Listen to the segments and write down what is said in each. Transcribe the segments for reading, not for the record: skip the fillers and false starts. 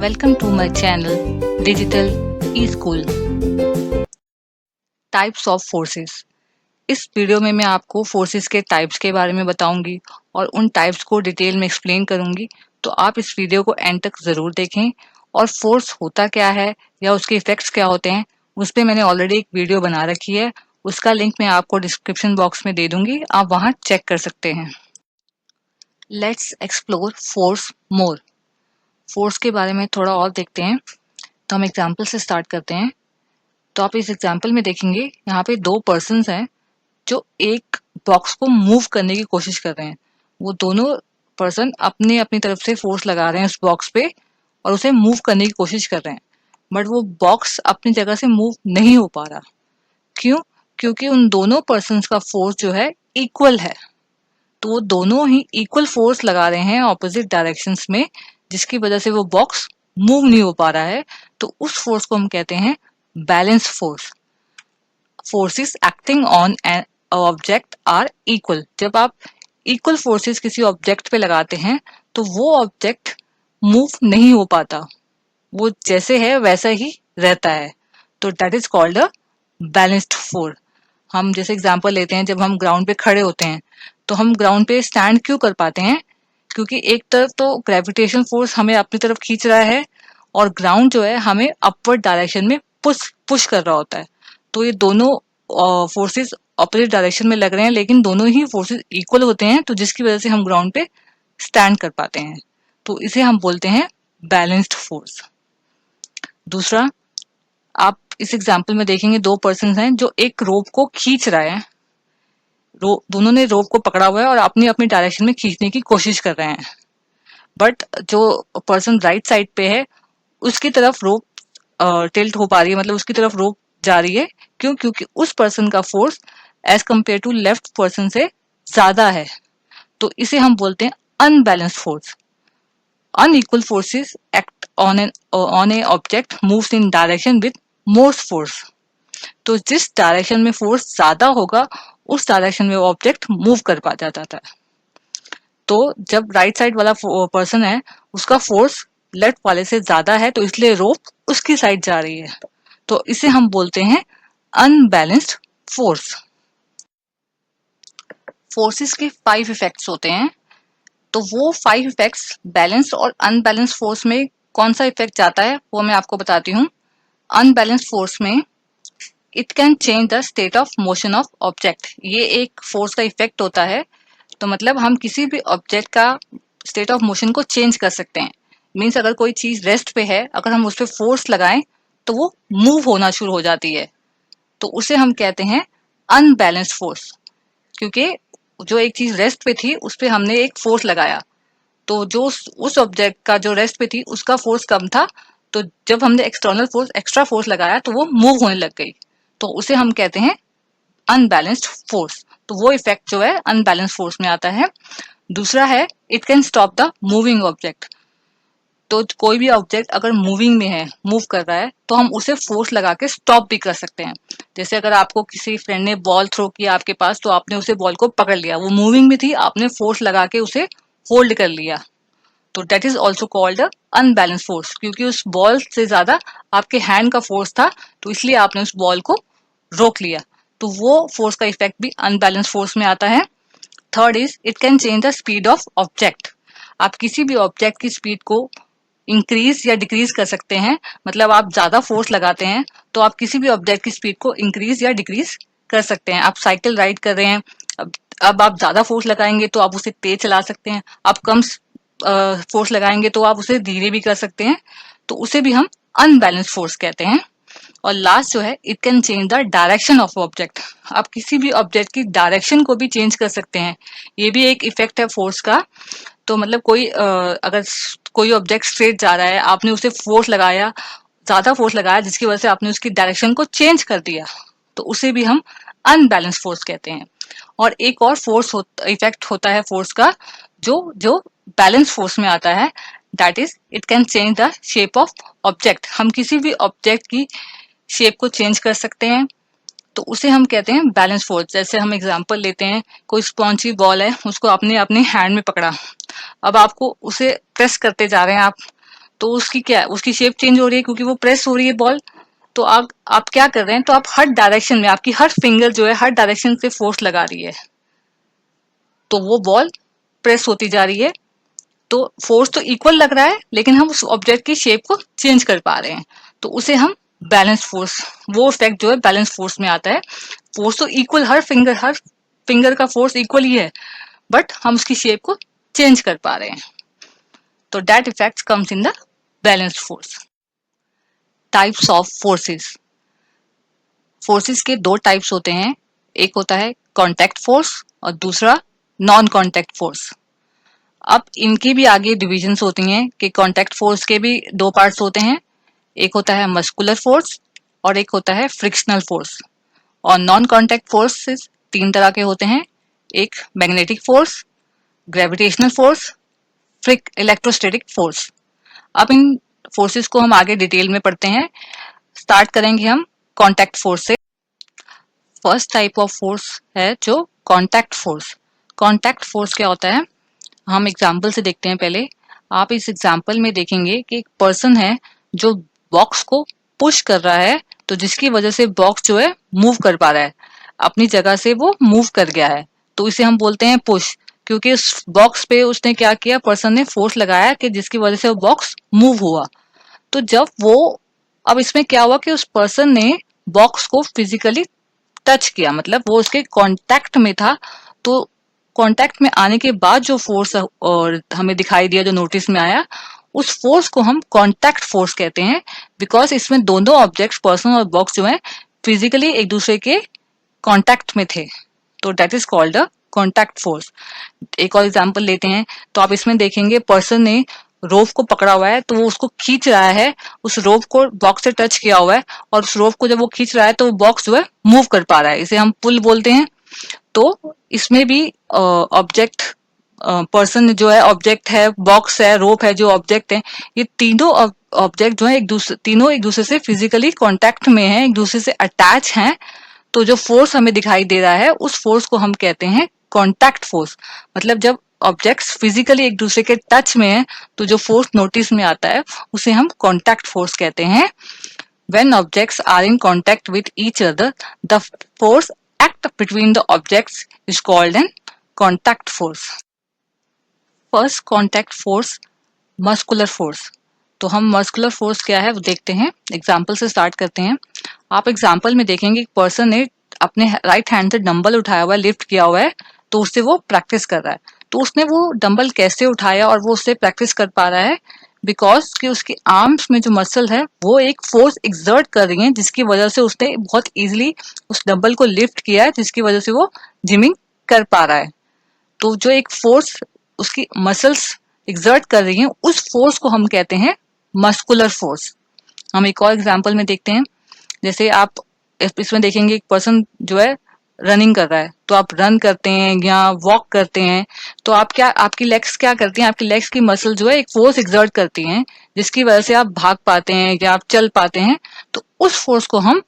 Welcome to my channel Digital eSchool. Types of forces. इस video में मैं आपको फोर्सेस के टाइप्स के बारे में बताऊंगी और उन टाइप्स को डिटेल में एक्सप्लेन करूंगी। तो आप इस वीडियो को एंड तक ज़रूर देखें। और फोर्स होता क्या है या उसके इफेक्ट्स क्या होते हैं उस पर मैंने ऑलरेडी एक वीडियो बना रखी है। उसका लिंक मैं आपको डिस्क्रिप्शन बॉक्स में दे दूंगी, आप वहाँ चेक कर सकते हैं। Let's explore force more. Force के बारे में थोड़ा और देखते हैं। तो हम एग्जाम्पल से स्टार्ट करते हैं। तो आप इस एग्जाम्पल में देखेंगे यहाँ पे दो पर्सन्स हैं जो एक बॉक्स को मूव करने की कोशिश कर रहे हैं। वो दोनों पर्सन अपनी अपनी तरफ से फोर्स लगा रहे हैं उस बॉक्स पे और उसे मूव करने की कोशिश कर रहे हैं, बट वो बॉक्स अपनी जगह से मूव नहीं हो पा रहा। क्यों? क्योंकि उन दोनों पर्सन्स का फोर्स जो है इक्वल है। तो वो दोनों ही इक्वल फोर्स लगा रहे हैं ऑपोजिट डायरेक्शंस में, जिसकी वजह से वो बॉक्स मूव नहीं हो पा रहा है। तो उस फोर्स को हम कहते हैं balance force. Forces acting on an object are equal. जब आप इक्वल फोर्सेस किसी ऑब्जेक्ट पे लगाते हैं तो वो ऑब्जेक्ट मूव नहीं हो पाता, वो जैसे है वैसा ही रहता है। तो that is called a balanced force. हम जैसे एग्जांपल लेते हैं, जब हम ग्राउंड पे खड़े होते हैं तो हम ग्राउंड पे स्टैंड क्यों कर पाते हैं? क्योंकि एक तरफ तो ग्रेविटेशन फोर्स हमें अपनी तरफ खींच रहा है और ग्राउंड जो है हमें अपवर्ड डायरेक्शन में पुश पुश कर रहा होता है। तो ये दोनों फोर्सेस ऑपोजिट डायरेक्शन में लग रहे हैं, लेकिन दोनों ही फोर्सेस इक्वल होते हैं, तो जिसकी वजह से हम ग्राउंड पे स्टैंड कर पाते हैं। तो इसे हम बोलते हैं बैलेंस्ड फोर्स। दूसरा, आप इस एग्जाम्पल में देखेंगे दो पर्सन हैं जो एक रोप को खींच रहा है। दोनों ने रोप को पकड़ा हुआ है और अपनी अपनी डायरेक्शन में खींचने की कोशिश कर रहे हैं, बट जो पर्सन राइट साइड पे है उसकी तरफ रोप टिल्ट हो पा रही है, मतलब उसकी तरफ रोप जा रही है। क्यों? क्योंकि उस पर्सन का force as compare to left person से ज्यादा है। तो इसे हम बोलते हैं unbalanced force. Unequal forces act on a object moves in direction with more force. तो जिस डायरेक्शन में फोर्स ज्यादा होगा उस डायरेक्शन में ऑब्जेक्ट मूव कर पा जाता था। तो जब राइट साइड वाला पर्सन है उसका फोर्स लेफ्ट वाले से ज्यादा है, तो इसलिए रोप उसकी साइड जा रही है। तो इसे हम बोलते हैं अनबैलेंस्ड फोर्स। फोर्सेस के 5 इफेक्ट्स होते हैं। तो वो 5 इफेक्ट्स बैलेंस्ड और अनबैलेंस्ड फोर्स में कौन सा इफेक्ट जाता है वो मैं आपको बताती हूँ। अनबैलेंस्ड फोर्स में it can change the state of motion of object. ये एक फोर्स का इफेक्ट होता है। तो मतलब हम किसी भी ऑब्जेक्ट का स्टेट ऑफ मोशन को चेंज कर सकते हैं। मीन्स अगर कोई चीज रेस्ट पे है, अगर हम उस पर फोर्स लगाएं तो वो मूव होना शुरू हो जाती है। तो उसे हम कहते हैं अनबैलेंस्ड फोर्स। क्योंकि जो एक चीज रेस्ट पे थी उस पर हमने एक फोर्स लगाया, तो जो उस ऑब्जेक्ट का जो रेस्ट पे थी उसका फोर्स कम था, तो जब हमने एक्सटर्नल फोर्स एक्स्ट्रा फोर्स लगाया तो वो मूव होने लग गई। तो उसे हम कहते हैं अनबैलेंस्ड फोर्स। तो वो इफेक्ट जो है अनबैलेंस्ड फोर्स में आता है। दूसरा है it can stop the moving object. तो कोई भी ऑब्जेक्ट अगर मूविंग में है, मूव कर रहा है, तो हम उसे फोर्स लगा के स्टॉप भी कर सकते हैं। जैसे अगर आपको किसी फ्रेंड ने बॉल थ्रो किया आपके पास, तो आपने उसे बॉल को पकड़ लिया, वो मूविंग में थी, आपने फोर्स लगा के उसे होल्ड कर लिया। तो that is also called a unbalance force, क्योंकि उस बॉल से ज्यादा आपके हैंड का फोर्स था, तो इसलिए आपने उस बॉल को रोक लिया। तो वो फोर्स का इफेक्ट भी अनबैलेंस फोर्स में आता है। Third is it can change the speed of object. आप किसी भी ऑब्जेक्ट की स्पीड को इंक्रीज या डिक्रीज कर सकते हैं। मतलब आप ज्यादा फोर्स लगाते हैं तो आप किसी भी ऑब्जेक्ट की स्पीड को इंक्रीज या डिक्रीज कर सकते हैं। आप साइकिल राइड कर रहे हैं, अब आप ज्यादा फोर्स लगाएंगे तो आप उसे तेज चला सकते हैं, आप कम फोर्स लगाएंगे तो आप उसे धीरे भी कर सकते हैं। तो उसे भी हम अनबैलेंस फोर्स कहते हैं। और लास्ट जो है it can change the direction of object. आप किसी भी ऑब्जेक्ट की डायरेक्शन को भी चेंज कर सकते हैं, ये भी एक इफेक्ट है फोर्स का। तो मतलब कोई अगर कोई ऑब्जेक्ट स्ट्रेट जा रहा है, आपने उसे फोर्स लगाया, ज्यादा फोर्स लगाया, जिसकी वजह से आपने उसकी डायरेक्शन को चेंज कर दिया, तो उसे भी हम अनबैलेंस फोर्स कहते हैं। और एक और इफेक्ट होता है फोर्स का जो जो बैलेंस फोर्स में आता है, that is it can change the shape of object. हम किसी भी ऑब्जेक्ट की शेप को चेंज कर सकते हैं, तो उसे हम कहते हैं बैलेंस फोर्स। जैसे हम एग्जांपल लेते हैं, कोई स्पॉन्जी बॉल है, उसको आपने अपने हैंड में पकड़ा, अब आपको उसे प्रेस करते जा रहे हैं आप, तो उसकी शेप चेंज हो रही है क्योंकि वो प्रेस हो रही है बॉल। तो आप क्या कर रहे हैं, तो आप हर डायरेक्शन में, आपकी हर फिंगर जो है हर डायरेक्शन से फोर्स लगा रही है, तो वो बॉल प्रेस होती जा रही है। तो फोर्स तो इक्वल लग रहा है, लेकिन हम उस ऑब्जेक्ट की शेप को चेंज कर पा रहे हैं, तो उसे हम बैलेंस फोर्स, वो इफेक्ट जो है बैलेंस फोर्स में आता है। फोर्स तो इक्वल, हर फिंगर का फोर्स इक्वल ही है, बट हम उसकी शेप को चेंज कर पा रहे हैं, तो that effect comes in the balance force. Types of forces. Forces के दो टाइप्स होते हैं, एक होता है कॉन्टैक्ट फोर्स और दूसरा नॉन कॉन्टैक्ट फोर्स। अब इनकी भी आगे डिविजन्स होती हैं कि कॉन्टैक्ट फोर्स के भी दो पार्ट्स होते हैं, एक होता है मस्कुलर फोर्स और एक होता है फ्रिक्शनल फोर्स। और नॉन कॉन्टैक्ट फोर्सेस तीन तरह के होते हैं, एक magnetic force, gravitational force, electrostatic force. अब इन फोर्सेस को हम आगे डिटेल में पढ़ते हैं। स्टार्ट करेंगे हम कॉन्टैक्ट फोर्स से। फर्स्ट टाइप ऑफ फोर्स है जो कॉन्टैक्ट फोर्स। कॉन्टैक्ट फोर्स क्या होता है, हम एग्जाम्पल से देखते हैं पहले। आप इस एग्जाम्पल में देखेंगे कि एक पर्सन है जो बॉक्स को पुश कर रहा है, तो जिसकी वजह से बॉक्स जो है मूव कर पा रहा है, अपनी जगह से वो मूव कर गया है, तो इसे हम बोलते हैं पुश। क्योंकि उस बॉक्स पे उसने क्या किया, पर्सन ने फोर्स लगाया कि जिसकी वजह से वो बॉक्स मूव हुआ। तो जब वो, अब इसमें क्या हुआ कि उस पर्सन ने बॉक्स को फिजिकली टच किया, मतलब वो उसके कांटेक्ट में था। तो कांटेक्ट में आने के बाद जो फोर्स और हमें दिखाई दिया, जो नोटिस में आया, उस फोर्स को हम कांटेक्ट फोर्स कहते हैं। बिकॉज इसमें दोनों ऑब्जेक्ट्स, पर्सन और बॉक्स जो है, फिजिकली एक दूसरे के कांटेक्ट में थे, तो that is called a contact force. एक और एग्जांपल लेते हैं, तो आप इसमें देखेंगे पर्सन ने रोप को पकड़ा हुआ है, तो वो उसको खींच रहा है, उस रोप को बॉक्स से टच किया हुआ है, और उस रोप को जब वो खींच रहा है तो वो बॉक्स जो है मूव कर पा रहा है, इसे हम पुल बोलते हैं। तो इसमें भी ऑब्जेक्ट, पर्सन जो है ऑब्जेक्ट है, बॉक्स है, रोप है जो ऑब्जेक्ट है, ये तीनों ऑब्जेक्ट जो है तीनों एक दूसरे से फिजिकली कांटेक्ट में है, एक दूसरे से अटैच हैं। तो जो फोर्स हमें दिखाई दे रहा है, उस फोर्स को हम कहते हैं कांटेक्ट फोर्स। मतलब जब ऑब्जेक्ट्स फिजिकली एक दूसरे के टच में है, तो जो फोर्स नोटिस में आता है उसे हम कांटेक्ट फोर्स कहते हैं। When objects are in contact with each other, the force act between the objects is called an contact force. First contact force, muscular force. तो हम मस्कुलर फोर्स क्या है वो देखते हैं, एग्जाम्पल से स्टार्ट करते हैं। आप एग्जाम्पल में देखेंगे एक पर्सन ने अपने राइट हैंड से डंबल उठाया हुआ है, लिफ्ट किया हुआ है, तो उससे वो प्रैक्टिस कर रहा है। तो उसने वो डंबल कैसे उठाया और वो उससे प्रैक्टिस कर पा रहा है, बिकॉज कि उसके आर्म्स में जो मसल है वो एक फोर्स एक्सर्ट कर रही है, जिसकी वजह से उसने बहुत इजीली उस डंबल को लिफ्ट किया है, जिसकी वजह से वो जिमिंग कर पा रहा है। तो जो एक फोर्स उसकी मसल्स एक्सर्ट कर रही हैं, उस फोर्स को हम कहते हैं मस्कुलर फोर्स। हम एक और एग्जांपल में देखते हैं, जैसे आप इसमें देखेंगे एक पर्सन जो है रनिंग कर रहा है, तो आप रन करते हैं या वॉक करते हैं, तो आप क्या, आपकी लेग्स क्या करती हैं, आपकी लेग्स की मसल जो है एक फोर्स एक्सर्ट करती हैं, जिसकी वजह से आप भाग पाते हैं या आप चल पाते हैं, तो उस फोर्स को हम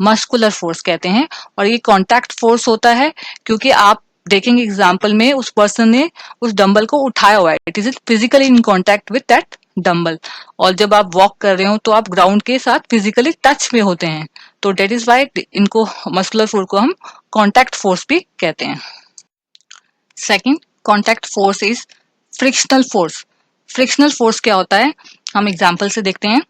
मस्कुलर फोर्स कहते हैं। और ये कॉन्टैक्ट फोर्स होता है, क्योंकि आप देखेंगे एग्जाम्पल में उस पर्सन ने उस डंबल को उठाया हुआ है, it is physically in contact with that dumbbell. और जब आप वॉक कर रहे हो तो आप ग्राउंड के साथ फिजिकली टच में होते हैं, तो डेट इज वाई इनको मस्कुलर फोर्स को हम कॉन्टैक्ट फोर्स भी कहते हैं। Second contact force is frictional force. Frictional force क्या होता है, हम एग्जाम्पल से देखते हैं।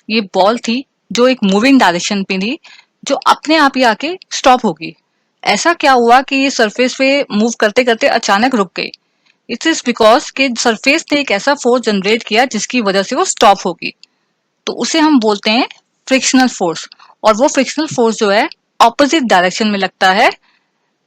ये बॉल थी जो एक मूविंग डायरेक्शन पे थी, जो अपने आप ही आके स्टॉप होगी। ऐसा क्या हुआ कि ये सरफेस पे मूव करते करते अचानक रुक गई। इट इज बिकॉज कि सरफेस ने एक ऐसा फोर्स जनरेट किया जिसकी वजह से वो स्टॉप होगी, तो उसे हम बोलते हैं फ्रिक्शनल फोर्स। और वो फ्रिक्शनल फोर्स जो है ऑपोजिट डायरेक्शन में लगता है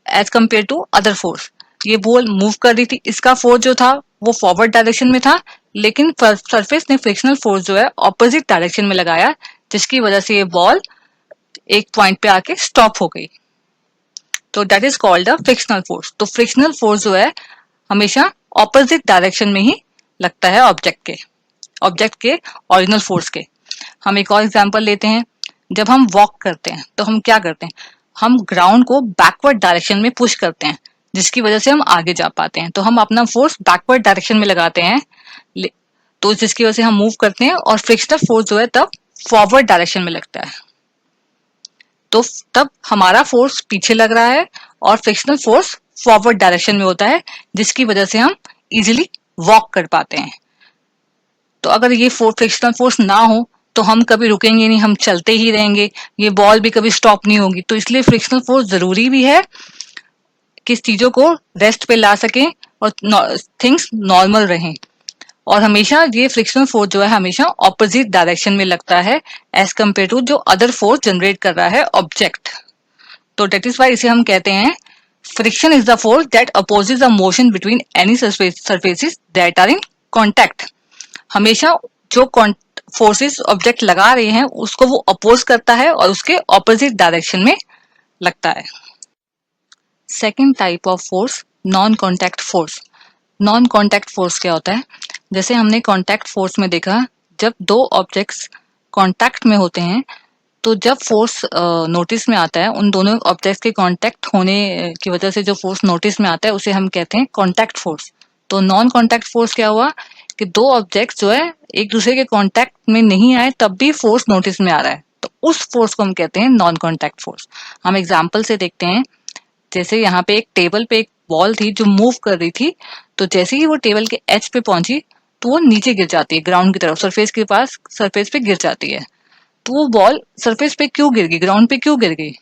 as compare to other force. ये बॉल मूव कर रही थी, इसका फोर्स जो था वो फॉरवर्ड डायरेक्शन में था, लेकिन सरफेस ने फ्रिक्शनल फोर्स जो है ऑपोजिट डायरेक्शन में लगाया, जिसकी वजह से ये बॉल एक पॉइंट पे आके स्टॉप हो गई। तो that is called a frictional force. तो फ्रिक्शनल फोर्स जो है हमेशा ऑपोजिट डायरेक्शन में ही लगता है ऑब्जेक्ट के ओरिजिनल फोर्स के। हम एक और एग्जांपल लेते हैं। जब हम वॉक करते हैं तो हम क्या करते हैं, हम ग्राउंड को बैकवर्ड डायरेक्शन में पुश करते हैं, जिसकी वजह से हम आगे जा पाते हैं, तो हम अपना फोर्स बैकवर्ड डायरेक्शन में लगाते हैं। तो जिसकी वजह से हम मूव करते हैं, और फ्रिक्शनल फोर्स जो है तब फॉरवर्ड डायरेक्शन में लगता है। तो तब हमारा फोर्स पीछे लग रहा है और फ्रिक्शनल फोर्स फॉरवर्ड डायरेक्शन में होता है, जिसकी वजह से हम इजीली वॉक कर पाते हैं। तो अगर ये फ्रिक्शनल फोर्स ना हो तो हम कभी रुकेंगे नहीं, हम चलते ही रहेंगे, ये बॉल भी कभी स्टॉप नहीं होगी। तो इसलिए फ्रिक्शनल फोर्स जरूरी भी है कि चीजों को रेस्ट पे ला सकें और थिंग्स नॉर्मल रहें। और हमेशा ये फ्रिक्शनल फोर्स जो है हमेशा ऑपोजिट डायरेक्शन में लगता है एज कम्पेयर टू जो अदर फोर्स जनरेट कर रहा है ऑब्जेक्ट। तो डेट इज वाई इसे हम कहते हैं friction is the force that opposes the motion between any surfaces that are in contact. हमेशा जो फोर्सेस ऑब्जेक्ट लगा रहे हैं उसको वो अपोज करता है और उसके ऑपोजिट डायरेक्शन में लगता है। Second type of force, non contact force. Non contact force क्या होता है? जैसे हमने कॉन्टैक्ट फोर्स में देखा, जब दो ऑब्जेक्ट्स कॉन्टैक्ट में होते हैं तो जब फोर्स नोटिस में आता है, उन दोनों ऑब्जेक्ट्स के कॉन्टैक्ट होने की वजह से जो फोर्स नोटिस में आता है उसे हम कहते हैं कॉन्टैक्ट फोर्स। तो नॉन कॉन्टैक्ट फोर्स क्या हुआ कि दो ऑब्जेक्ट्स जो है एक दूसरे के कॉन्टैक्ट में नहीं आए तब भी फोर्स नोटिस में आ रहा है, तो उस फोर्स को हम कहते हैं नॉन कॉन्टैक्ट फोर्स। हम एग्जाम्पल से देखते हैं। जैसे यहाँ पे एक टेबल पे एक बॉल थी जो मूव कर रही थी, तो जैसे ही वो टेबल के एज पे पहुंची तो वो नीचे गिर जाती है, ग्राउंड की तरफ, सरफेस के पास, सरफेस पे गिर जाती है। तो वो बॉल सरफेस पे क्यों गिर गई, ग्राउंड पे क्यों गिर गई?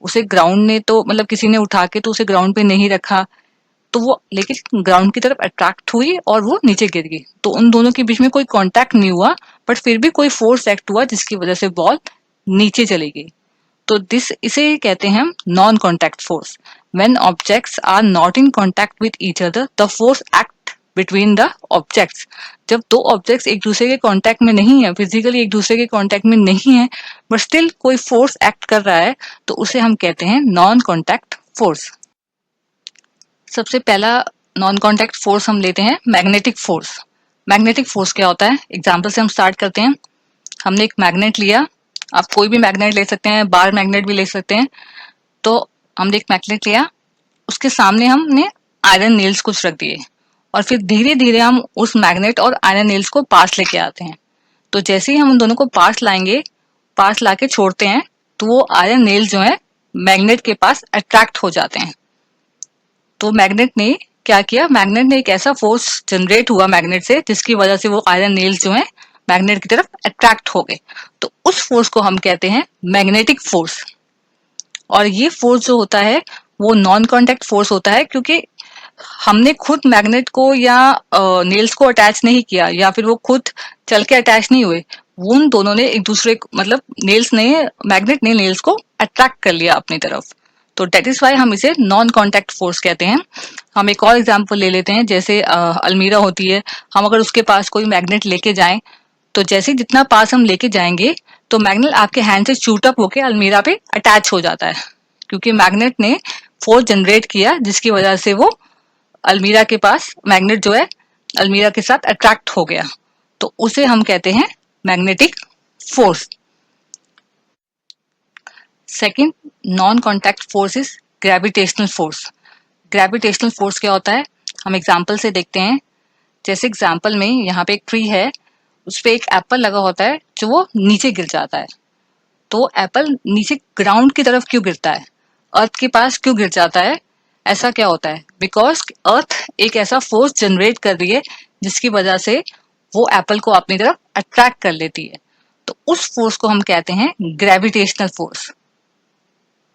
उसे ग्राउंड ने तो मतलब किसी ने उठा के तो उसे ग्राउंड पे नहीं रखा, तो वो लेकिन ग्राउंड की तरफ अट्रैक्ट हुई और वो नीचे गिर गई। तो उन दोनों के बीच में कोई कांटेक्ट नहीं हुआ, बट फिर भी कोई फोर्स एक्ट हुआ जिसकी वजह से बॉल नीचे चली गई। तो इसे कहते हैं हम non contact force. When objects are not in contact with each other the force act between the objects. जब दो ऑब्जेक्ट्स एक दूसरे के कांटेक्ट में नहीं है, फिजिकली एक दूसरे के कांटेक्ट में नहीं है, बट स्टिल कोई फोर्स एक्ट कर रहा है, तो उसे हम कहते हैं नॉन कॉन्टैक्ट फोर्स। सबसे पहला नॉन कॉन्टैक्ट फोर्स हम लेते हैं मैग्नेटिक फोर्स। मैग्नेटिक फोर्स क्या होता है? एग्जाम्पल से हम स्टार्ट करते हैं। हमने एक मैग्नेट लिया, आप कोई भी मैग्नेट ले सकते हैं, बार मैग्नेट भी ले सकते हैं। तो हमने एक मैग्नेट लिया, उसके सामने हमने आयरन नेल्स कुछ रख दिए, और फिर धीरे धीरे हम उस मैग्नेट और आयरन नेल्स को पास लेके आते हैं। तो जैसे ही हम उन दोनों को पास लाएंगे, पास लाके छोड़ते हैं, तो वो आयरन नेल्स जो है मैग्नेट के पास अट्रैक्ट हो जाते हैं। तो मैग्नेट ने क्या किया, मैग्नेट ने एक ऐसा फोर्स जनरेट हुआ मैग्नेट से जिसकी वजह से वो आयरन नेल्स जो है मैग्नेट की तरफ अट्रैक्ट हो गए। तो उस फोर्स को हम कहते हैं मैग्नेटिक फोर्स। और ये फोर्स जो होता है वो नॉन कॉन्टैक्ट फोर्स होता है, क्योंकि हमने खुद मैग्नेट को या नेल्स को अटैच नहीं किया, या फिर वो खुद चल के अटैच नहीं हुए, उन दोनों ने एक दूसरे मतलब नेल्स ने, मैग्नेट ने नेल्स को अट्रैक्ट कर लिया अपनी तरफ। तो डेट इज वाई हम इसे नॉन कॉन्टैक्ट फोर्स कहते हैं। हम एक और एग्जांपल ले लेते हैं। जैसे अलमीरा होती है, हम अगर उसके पास कोई मैग्नेट लेके जाएं, तो जैसे जितना पास हम लेके जाएंगे तो मैग्नेट आपके हैंड से शूट अप होके अलमीरा पे अटैच हो जाता है, क्योंकि मैग्नेट ने फोर्स जनरेट किया जिसकी वजह से वो अलमीरा के पास, मैग्नेट जो है अलमीरा के साथ अट्रैक्ट हो गया। तो उसे हम कहते हैं magnetic force. Second non contact force is gravitational force. Gravitational force क्या होता है? हम एग्जाम्पल से देखते हैं। जैसे एग्जाम्पल में यहाँ पे एक ट्री है, उस पे एक एप्पल लगा होता है जो वो नीचे गिर जाता है। तो एप्पल नीचे ग्राउंड की तरफ क्यों गिरता है, अर्थ के पास क्यों गिर जाता है? ऐसा क्या होता है? बिकॉज अर्थ एक ऐसा फोर्स जनरेट कर रही है जिसकी वजह से वो एप्पल को अपनी तरफ अट्रैक्ट कर लेती है। तो उस फोर्स को हम कहते हैं ग्रेविटेशनल फोर्स।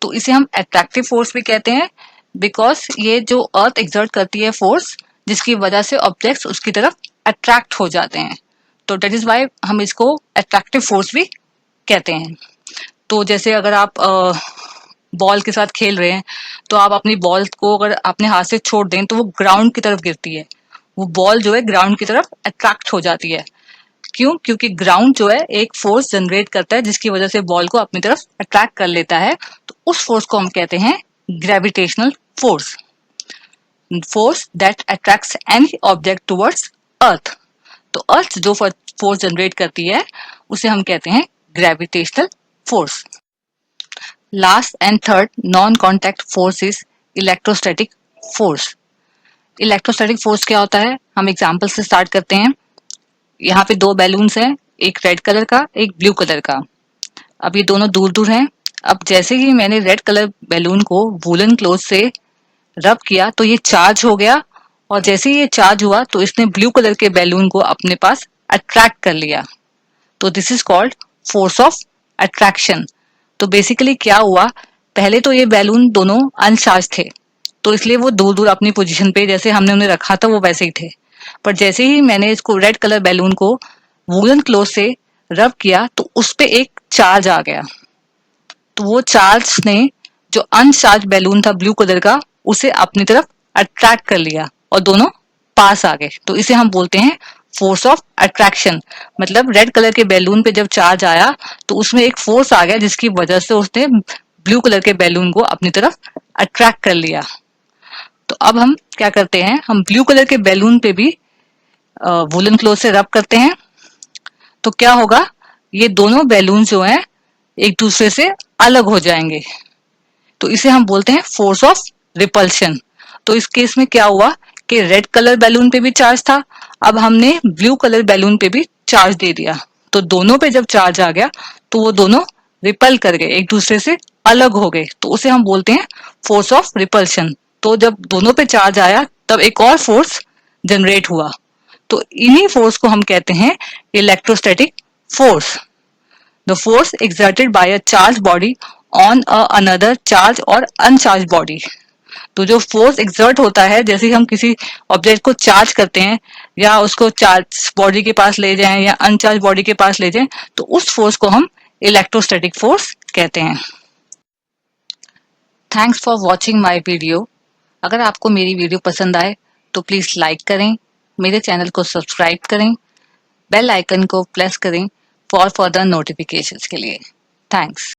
तो इसे हम अट्रैक्टिव फोर्स भी कहते हैं, बिकॉज ये जो अर्थ एक्सर्ट करती है फोर्स, जिसकी वजह से ऑब्जेक्ट्स उसकी तरफ अट्रैक्ट हो जाते हैं। तो डेट इज वाई हम इसको अट्रैक्टिव फोर्स भी कहते हैं। तो जैसे अगर आप बॉल के साथ खेल रहे हैं, तो आप अपनी बॉल को अगर अपने हाथ से छोड़ दें तो वो ग्राउंड की तरफ गिरती है, वो बॉल जो है ग्राउंड की तरफ अट्रैक्ट हो जाती है। क्यों? क्योंकि ग्राउंड जो है एक फोर्स जनरेट करता है जिसकी वजह से बॉल को अपनी तरफ अट्रैक्ट कर लेता है। तो उस फोर्स को हम कहते हैं gravitational force. Force that attracts any object towards अर्थ। तो अर्थ जो फोर्स जनरेट करती है उसे हम कहते हैं gravitational force. Last and third non contact force is electrostatic force. Electrostatic force क्या होता है, हम एग्जाम्पल से स्टार्ट करते हैं। यहाँ पे दो बैलून्स हैं, एक रेड कलर का, एक ब्लू कलर का। अब ये दोनों दूर दूर हैं। अब जैसे ही मैंने रेड कलर बैलून को वूलन क्लोथ से रब किया तो ये चार्ज हो गया, और जैसे ही ये चार्ज हुआ तो इसने ब्लू कलर के बैलून को अपने पास अट्रैक्ट कर लिया। तो this is called force of attraction. तो बेसिकली क्या हुआ, पहले तो ये बैलून दोनों अनचार्ज थे, तो इसलिए वो दूर दूर अपनी पोजीशन पे जैसे हमने उन्हें रखा था वो वैसे ही थे। पर जैसे ही मैंने इसको रेड कलर बैलून को वूलन क्लोथ से रब किया तो उस पे एक चार्ज आ गया। तो वो चार्ज ने जो अनचार्ज बैलून था ब्लू कलर का उसे अपनी तरफ अट्रैक्ट कर लिया और दोनों पास आ गए। तो इसे हम बोलते हैं फोर्स ऑफ अट्रैक्शन। मतलब रेड कलर के बैलून पे जब चार्ज आया तो उसमें एक फोर्स आ गया जिसकी वजह से उसने ब्लू कलर के बैलून को अपनी तरफ अट्रैक्ट कर लिया। तो अब हम क्या करते हैं, हम ब्लू कलर के बैलून पे भी वूलन क्लोथ से रब करते हैं। तो क्या होगा, ये दोनों बैलून जो हैं एक दूसरे से अलग हो जाएंगे। तो इसे हम बोलते हैं फोर्स ऑफ रिपल्शन। तो इस केस में क्या हुआ कि रेड कलर बैलून पे भी चार्ज था, अब हमने ब्लू कलर बैलून पे भी चार्ज दे दिया। तो दोनों पे जब चार्ज आ गया तो वो दोनों रिपल कर गए, एक दूसरे से अलग हो गए। तो उसे हम बोलते हैं फोर्स ऑफ रिपल्शन। तो जब दोनों पे चार्ज आया तब एक और फोर्स जनरेट हुआ। तो इन्हीं फोर्स को हम कहते हैं electrostatic force. The force exerted by a charged body on a another charged or uncharged body। तो जो फोर्स एक्सर्ट होता है, जैसे ही हम किसी ऑब्जेक्ट को चार्ज करते हैं या उसको चार्ज बॉडी के पास ले जाएं या अनचार्ज बॉडी के पास ले जाएं, तो उस फोर्स को हम इलेक्ट्रोस्टैटिक फोर्स कहते हैं। Thanks for watching my video. अगर आपको मेरी वीडियो पसंद आए तो प्लीज लाइक करें, मेरे चैनल को सब्सक्राइब करें, बेल आइकन को प्रेस करें फॉर फर्दर नोटिफिकेशंस के लिए। थैंक्स।